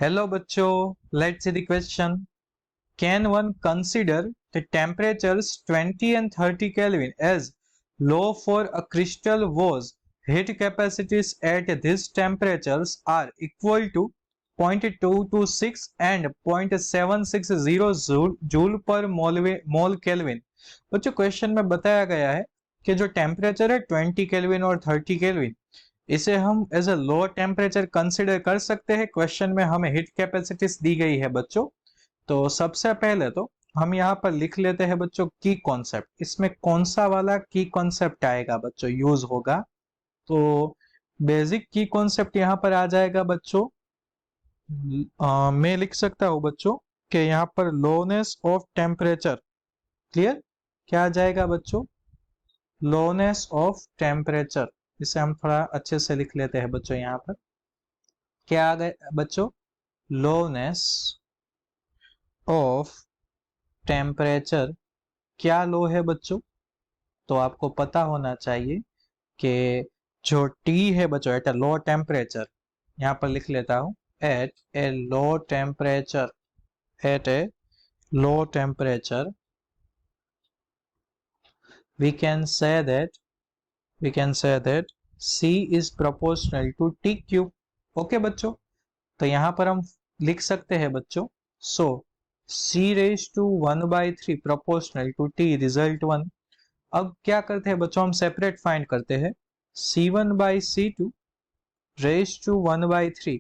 Hello बच्चों, let's see the question. Can one consider the temperatures 20 and 30 Kelvin as low for a crystal whose heat capacities at these temperatures are equal to 0.226 and 0.760 joule पर मोल kelvin. बच्चों question में बताया गया है कि जो temperature है 20 केल्विन और 30 केल्विन, इसे हम as a low temperature consider कर सकते हैं। क्वेश्चन में हमें हीट कैपेसिटीज दी गई है बच्चों। तो सबसे पहले तो हम यहाँ पर लिख लेते हैं बच्चों की कॉन्सेप्ट। इसमें कौन सा वाला की कॉन्सेप्ट आएगा बच्चों यूज होगा? तो बेसिक की कॉन्सेप्ट यहाँ पर आ जाएगा बच्चों। मैं लिख सकता हूँ बच्चों कि यहाँ पर लोनेस ऑफ टेम्परेचर। क्लियर? क्या आ जाएगा बच्चों? लोनेस ऑफ टेम्परेचर। इसे हम थोड़ा अच्छे से लिख लेते हैं बच्चों। यहाँ पर क्या आ गए बच्चों? लोनेस ऑफ टेम्परेचर। क्या लो है बच्चों? तो आपको पता होना चाहिए कि जो T है बच्चों एट ए लो टेम्परेचर, यहाँ पर लिख लेता हूं at a low temperature, at a low temperature we can say that C is proportional to T cube। Okay बच्चों, तो यहाँ पर हम लिख सकते हैं बच्चों so C raise to 1/3 proportional to T result 1। अब क्या करते हैं बच्चों, हम सेपरेट फाइंड करते हैं C1/C2 रेज टू 1/3।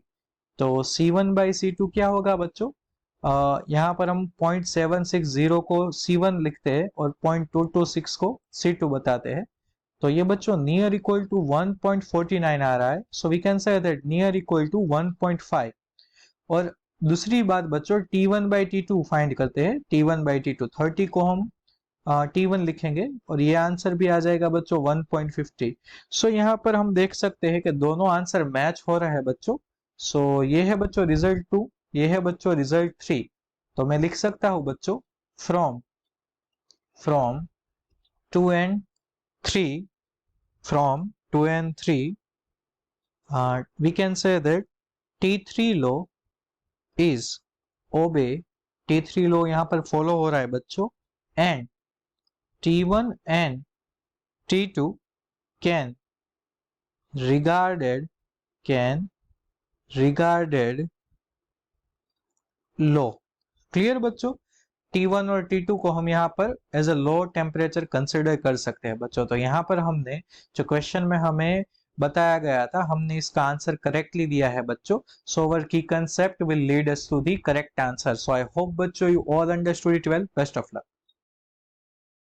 तो C1/C2 क्या होगा बच्चों? यहाँ पर हम 0.760 को C1 लिखते हैं और 0.226 को C2 बताते हैं। तो ये बच्चों नियर इक्वल टू 1.49 आ रहा है। So we can say that near equal to 1.5। और दूसरी बात बच्चों T1/T2 फाइंड करते हैं। T1/T2 30 को हम T1 लिखेंगे और ये आंसर भी आ जाएगा बच्चों 1.50। सो यहाँ पर हम देख सकते हैं कि दोनों आंसर मैच हो रहा है बच्चों। सो ये है बच्चों रिजल्ट 2, ये है बच्चों रिजल्ट 3। तो मैं लिख सकता हूं बच्चों from 2 and 3, from 2 and 3 we can say that T3 law is obey, T3 law यहाँ पर फॉलो हो रहा है बच्चों, and T1 and T2 can regarded low। Clear बच्चों? T1 और T2 को हम यहाँ पर as a low temperature consider कर सकते हैं बच्चों। तो यहाँ पर हमने जो क्वेश्चन में हमें बताया गया था, हमने इसका आंसर करेक्टली दिया है बच्चों। सो अवर की concept will lead us to the correct answer. So I hope बच्चों you all understood it well. Best of luck.